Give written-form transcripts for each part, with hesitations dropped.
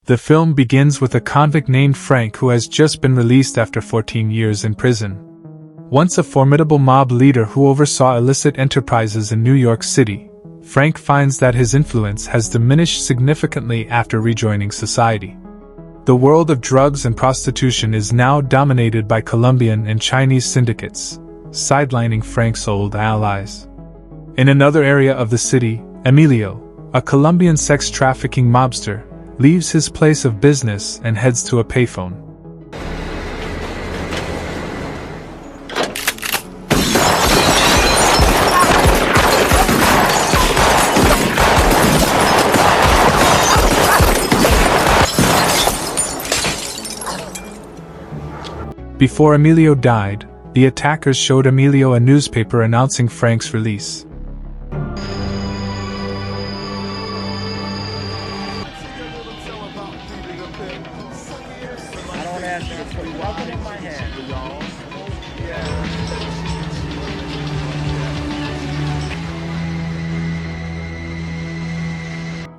The film begins with a convict named Frank who has just been released after 14 years in prison. Once a formidable mob leader who oversaw illicit enterprises in New York City, Frank finds that his influence has diminished significantly after rejoining society. The world of drugs and prostitution is now dominated by Colombian and Chinese syndicates, sidelining Frank's old allies. In another area of the city, Emilio, a Colombian sex trafficking mobster, leaves his place of business and heads to a payphone. Before Emilio died, the attackers showed Emilio a newspaper announcing Frank's release.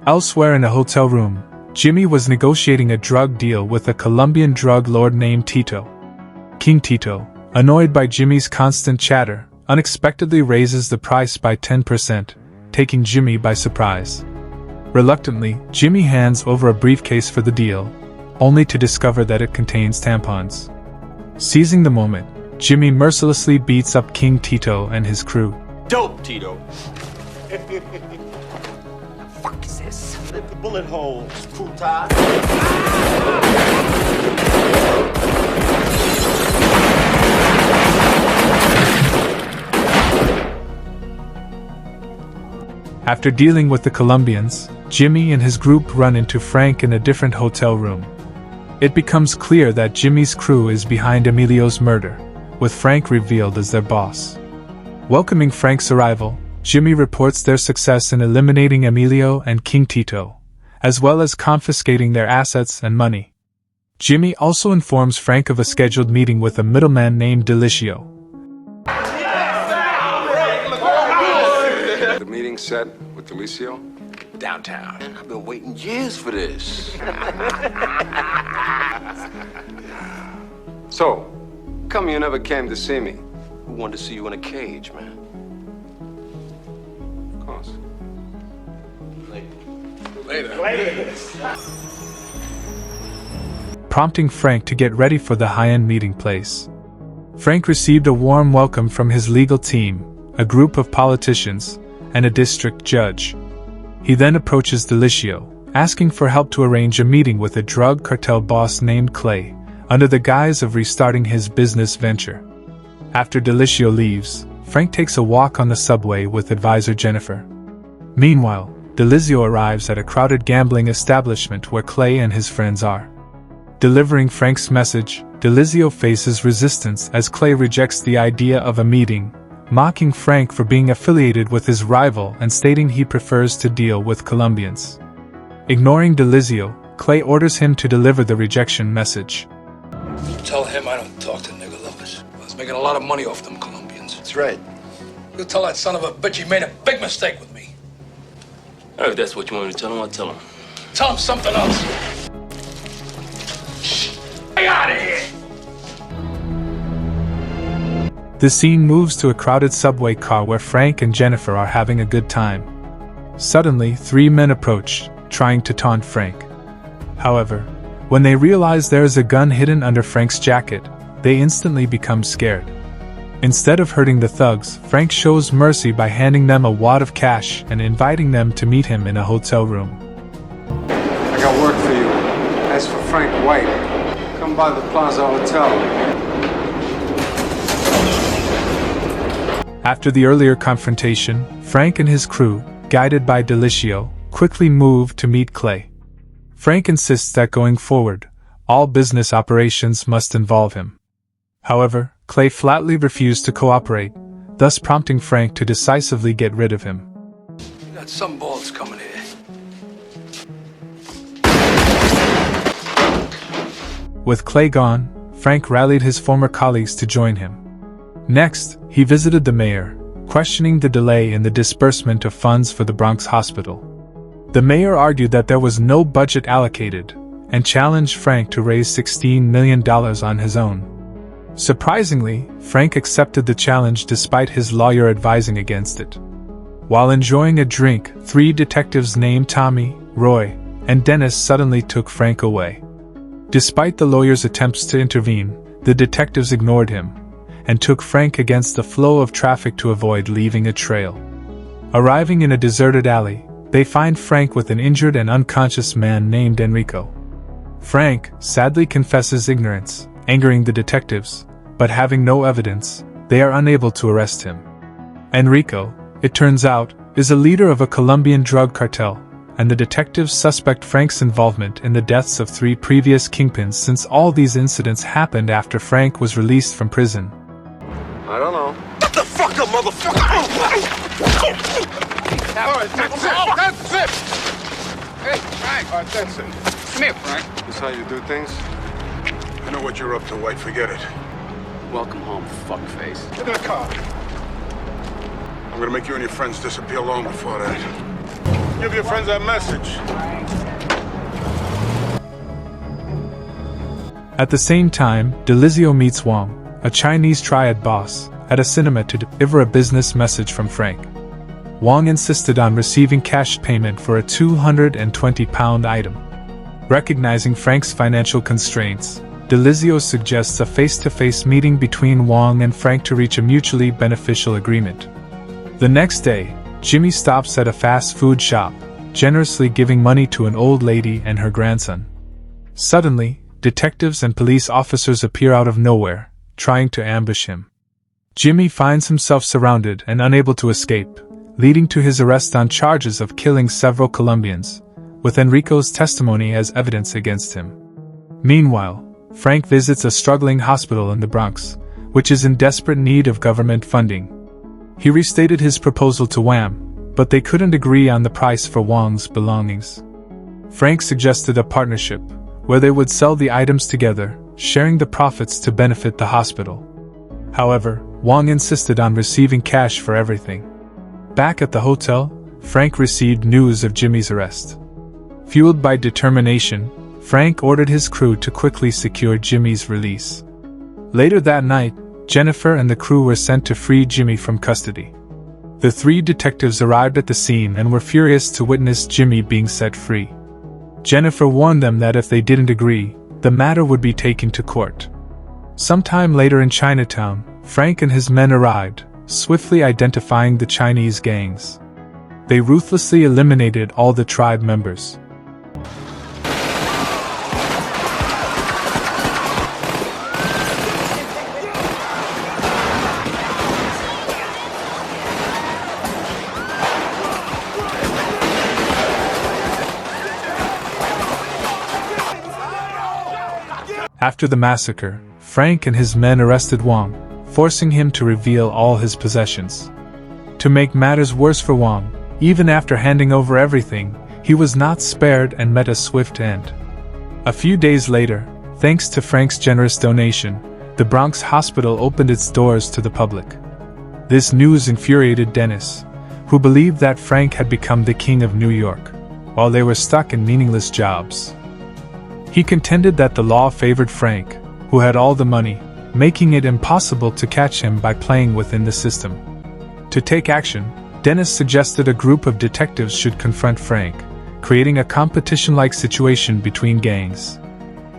Elsewhere in a hotel room, Jimmy was negotiating a drug deal with a Colombian drug lord named Tito. King Tito, annoyed by Jimmy's constant chatter, unexpectedly raises the price by 10%, taking Jimmy by surprise. Reluctantly, Jimmy hands over a briefcase for the deal, only to discover that it contains tampons. Seizing the moment, Jimmy mercilessly beats up King Tito and his crew. Dope, Tito! Fuck is this? Lift the bullet hole, screw tie. After dealing with the Colombians, Jimmy and his group run into Frank in a different hotel room. It becomes clear that Jimmy's crew is behind Emilio's murder, with Frank revealed as their boss. Welcoming Frank's arrival, Jimmy reports their success in eliminating Emilio and King Tito, as well as confiscating their assets and money. Jimmy also informs Frank of a scheduled meeting with a middleman named Delicio. The meeting set with Delicio? Downtown. I've been waiting years for this. So, come you never came to see me? Who wanted to see you in a cage, man? Of course. Later. Prompting Frank to get ready for the high-end meeting place. Frank received a warm welcome from his legal team, a group of politicians, and a district judge. He then approaches Delicio, asking for help to arrange a meeting with a drug cartel boss named Clay, under the guise of restarting his business venture. After Delicio leaves, Frank takes a walk on the subway with advisor Jennifer. Meanwhile, Delicio arrives at a crowded gambling establishment where Clay and his friends are. Delivering Frank's message, Delicio faces resistance as Clay rejects the idea of a meeting, mocking Frank for being affiliated with his rival and stating he prefers to deal with Colombians. Ignoring Delicio, Clay orders him to deliver the rejection message. Tell him I don't talk to nigger lovers. I was making a lot of money off them Colombians. That's right. You tell that son of a bitch he made a big mistake with me. If that's what you want me to tell him, I'll tell him. Tell him something else. Get out of here! The scene moves to a crowded subway car where Frank and Jennifer are having a good time. Suddenly, three men approach, trying to taunt Frank. However, when they realize there is a gun hidden under Frank's jacket, they instantly become scared. Instead of hurting the thugs, Frank shows mercy by handing them a wad of cash and inviting them to meet him in a hotel room. I got work for you. As for Frank White, come by the Plaza Hotel. After the earlier confrontation, Frank and his crew, guided by Delicio, quickly move to meet Clay. Frank insists that going forward, all business operations must involve him. However, Clay flatly refused to cooperate, thus prompting Frank to decisively get rid of him. You got some balls coming here. With Clay gone, Frank rallied his former colleagues to join him. Next, he visited the mayor, questioning the delay in the disbursement of funds for the Bronx hospital. The mayor argued that there was no budget allocated, and challenged Frank to raise $16 million on his own. Surprisingly, Frank accepted the challenge despite his lawyer advising against it. While enjoying a drink, 3 detectives named Tommy, Roy, and Dennis suddenly took Frank away. Despite the lawyer's attempts to intervene, the detectives ignored him and took Frank against the flow of traffic to avoid leaving a trail. Arriving in a deserted alley, they find Frank with an injured and unconscious man named Enrico. Frank sadly confesses ignorance, angering the detectives, but having no evidence, they are unable to arrest him. Enrico, it turns out, is a leader of a Colombian drug cartel, and the detectives suspect Frank's involvement in the deaths of 3 previous kingpins since all these incidents happened after Frank was released from prison. I don't know. Shut the fuck up, motherfucker! All right, that's it! Hey, Frank! All right, that's it. Come here, Frank. This how you do things? I know what you're up to, White. Forget it. Welcome home, fuckface. Get in the car. I'm gonna make you and your friends disappear long before that. Give your friends that message. At the same time, Delizio meets Wong, a Chinese triad boss, at a cinema to deliver a business message from Frank. Wong insisted on receiving cash payment for a 220-pound item. Recognizing Frank's financial constraints, Delizio suggests a face-to-face meeting between Wong and Frank to reach a mutually beneficial agreement. The next day, Jimmy stops at a fast food shop, generously giving money to an old lady and her grandson. Suddenly, detectives and police officers appear out of nowhere, trying to ambush him. Jimmy finds himself surrounded and unable to escape, leading to his arrest on charges of killing several Colombians, with Enrico's testimony as evidence against him. Meanwhile, Frank visits a struggling hospital in the Bronx, which is in desperate need of government funding. He restated his proposal to Wham, but they couldn't agree on the price for Wong's belongings. Frank suggested a partnership, where they would sell the items together, sharing the profits to benefit the hospital. However, Wong insisted on receiving cash for everything. Back at the hotel, Frank received news of Jimmy's arrest. Fueled by determination, Frank ordered his crew to quickly secure Jimmy's release. Later that night, Jennifer and the crew were sent to free Jimmy from custody. The 3 detectives arrived at the scene and were furious to witness Jimmy being set free. Jennifer warned them that if they didn't agree, the matter would be taken to court. Sometime later in Chinatown, Frank and his men arrived, swiftly identifying the Chinese gangs. They ruthlessly eliminated all the tribe members. After the massacre, Frank and his men arrested Wong, forcing him to reveal all his possessions. To make matters worse for Wong, even after handing over everything, he was not spared and met a swift end. A few days later, thanks to Frank's generous donation, the Bronx hospital opened its doors to the public. This news infuriated Dennis, who believed that Frank had become the king of New York, while they were stuck in meaningless jobs. He contended that the law favored Frank, who had all the money, making it impossible to catch him by playing within the system. To take action, Dennis suggested a group of detectives should confront Frank, creating a competition-like situation between gangs.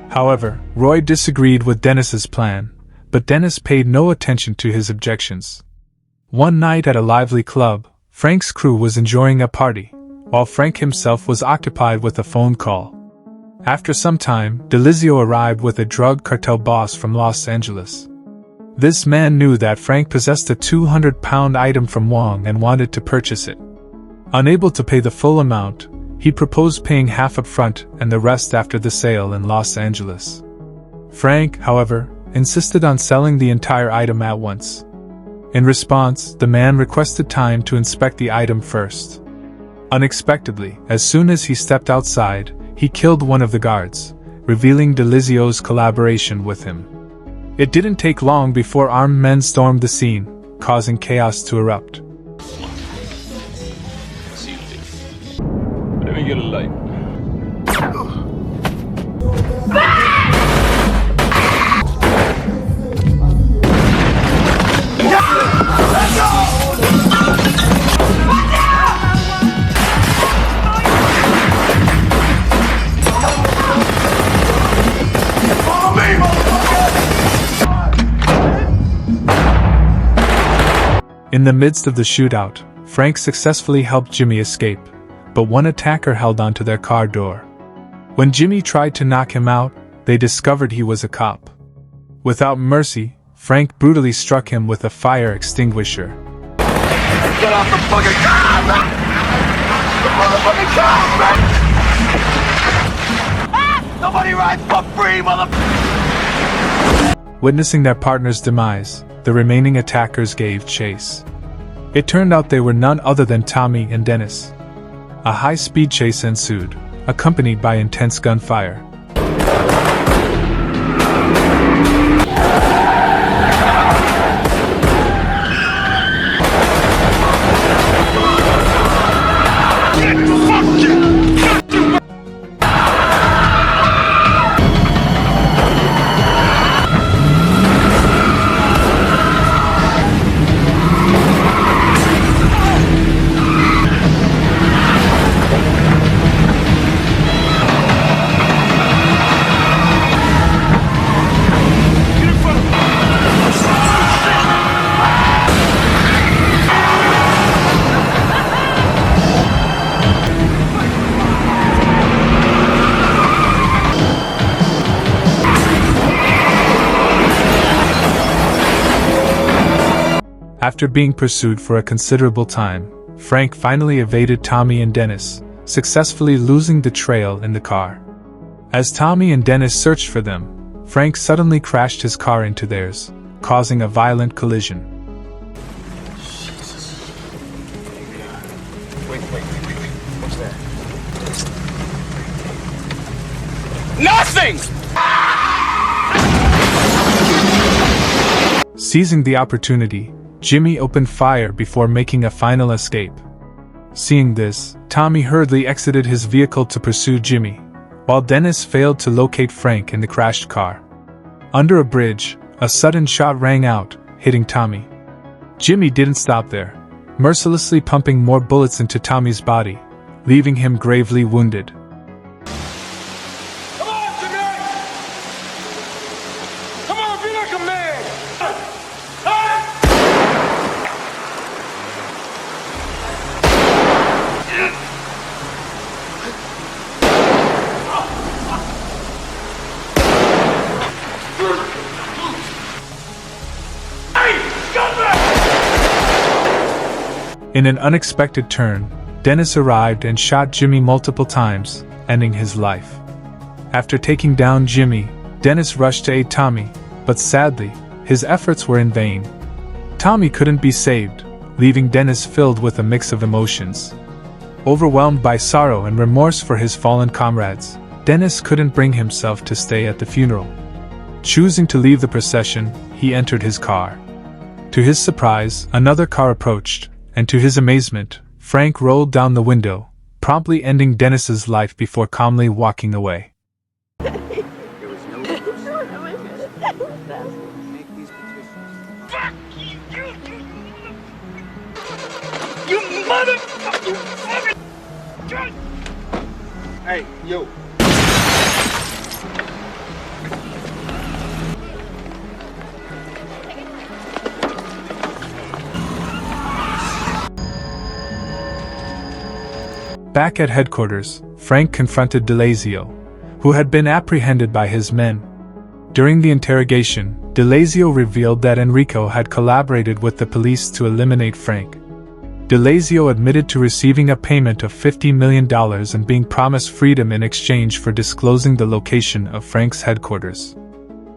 However, Roy disagreed with Dennis's plan, but Dennis paid no attention to his objections. One night at a lively club, Frank's crew was enjoying a party, while Frank himself was occupied with a phone call. After some time, Delizio arrived with a drug cartel boss from Los Angeles. This man knew that Frank possessed a 200-pound item from Wong and wanted to purchase it. Unable to pay the full amount, he proposed paying half up front and the rest after the sale in Los Angeles. Frank, however, insisted on selling the entire item at once. In response, the man requested time to inspect the item first. Unexpectedly, as soon as he stepped outside, he killed one of the guards, revealing Delizio's collaboration with him. It didn't take long before armed men stormed the scene, causing chaos to erupt. See you later. Let me get a light. In the midst of the shootout, Frank successfully helped Jimmy escape, but one attacker held onto their car door. When Jimmy tried to knock him out, they discovered he was a cop. Without mercy, Frank brutally struck him with a fire extinguisher. Get off the fucking car, man! The motherfucking car, man! Ah! Nobody rides for free, Witnessing their partner's demise, the remaining attackers gave chase. It turned out they were none other than Tommy and Dennis. A high-speed chase ensued, accompanied by intense gunfire. After being pursued for a considerable time, Frank finally evaded Tommy and Dennis, successfully losing the trail in the car. As Tommy and Dennis searched for them, Frank suddenly crashed his car into theirs, causing a violent collision. Jesus. Wait. What's that? Nothing! Seizing the opportunity, Jimmy opened fire before making a final escape. Seeing this, Tommy hurriedly exited his vehicle to pursue Jimmy, while Dennis failed to locate Frank in the crashed car. Under a bridge, a sudden shot rang out, hitting Tommy. Jimmy didn't stop there, mercilessly pumping more bullets into Tommy's body, leaving him gravely wounded. Come on, Jimmy! Come on, be like a man! In an unexpected turn, Dennis arrived and shot Jimmy multiple times, ending his life. After taking down Jimmy, Dennis rushed to aid Tommy, but sadly, his efforts were in vain. Tommy couldn't be saved, leaving Dennis filled with a mix of emotions. Overwhelmed by sorrow and remorse for his fallen comrades, Dennis couldn't bring himself to stay at the funeral. Choosing to leave the procession, he entered his car. To his surprise, another car approached, and to his amazement, Frank rolled down the window, promptly ending Dennis's life before calmly walking away. You motherfucker! Hey, yo. Back at headquarters, Frank confronted DeLazio, who had been apprehended by his men. During the interrogation, DeLazio revealed that Enrico had collaborated with the police to eliminate Frank. DeLazio admitted to receiving a payment of $50 million and being promised freedom in exchange for disclosing the location of Frank's headquarters.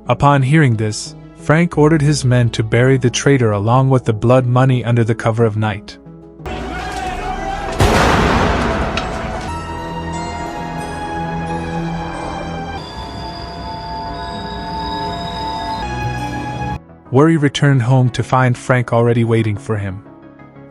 Upon hearing this, Frank ordered his men to bury the traitor along with the blood money under the cover of night. Worry returned home to find Frank already waiting for him.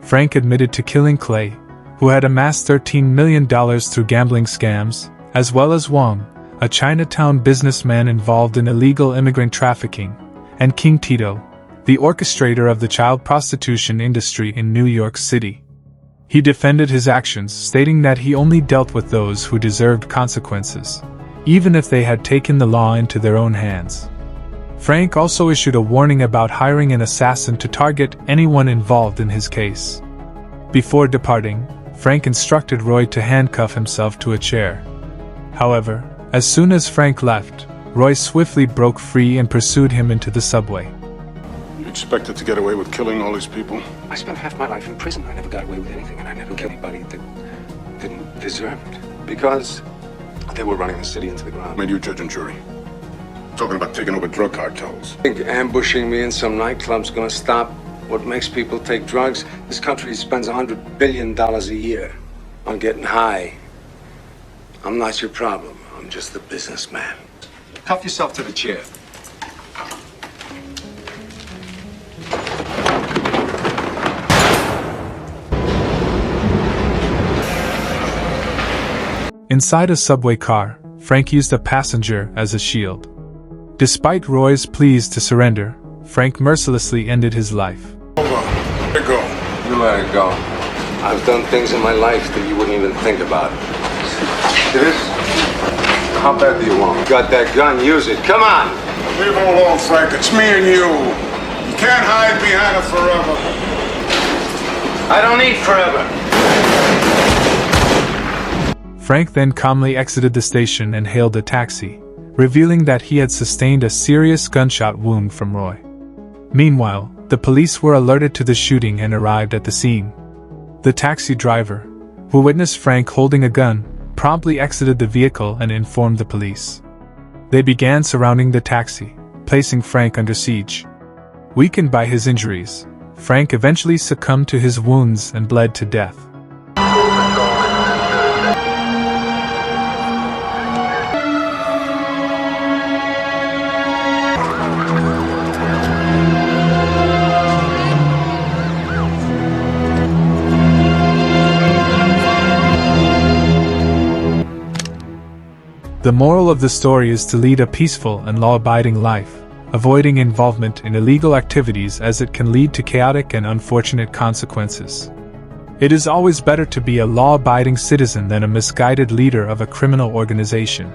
Frank admitted to killing Clay, who had amassed $13 million through gambling scams, as well as Wong, a Chinatown businessman involved in illegal immigrant trafficking, and King Tito, the orchestrator of the child prostitution industry in New York City. He defended his actions, stating that he only dealt with those who deserved consequences, even if they had taken the law into their own hands. Frank also issued a warning about hiring an assassin to target anyone involved in his case. Before departing, Frank instructed Roy to handcuff himself to a chair. However, as soon as Frank left, Roy swiftly broke free and pursued him into the subway. You expected to get away with killing all these people? I spent half my life in prison. I never got away with anything, and I never killed anybody that didn't deserve it. Because they were running the city into the ground. Made you judge and jury. Talking about taking over drug cartels. I think ambushing me in some nightclub's gonna stop what makes people take drugs. This country spends $100 billion a year on getting high. I'm not your problem. I'm just the businessman. Cuff yourself to the chair. Inside a subway car, Frank used a passenger as a shield. Despite Roy's pleas to surrender, Frank mercilessly ended his life. Hold on. Let it go. You let it go. I've done things in my life that you wouldn't even think about. This? How bad do you want? You got that gun, use it. Come on! Leave him alone, Frank. It's me and you. You can't hide behind it forever. I don't need forever. Frank then calmly exited the station and hailed a taxi, revealing that he had sustained a serious gunshot wound from Roy. Meanwhile, the police were alerted to the shooting and arrived at the scene. The taxi driver, who witnessed Frank holding a gun, promptly exited the vehicle and informed the police. They began surrounding the taxi, placing Frank under siege. Weakened by his injuries, Frank eventually succumbed to his wounds and bled to death. The moral of the story is to lead a peaceful and law-abiding life, avoiding involvement in illegal activities as it can lead to chaotic and unfortunate consequences. It is always better to be a law-abiding citizen than a misguided leader of a criminal organization.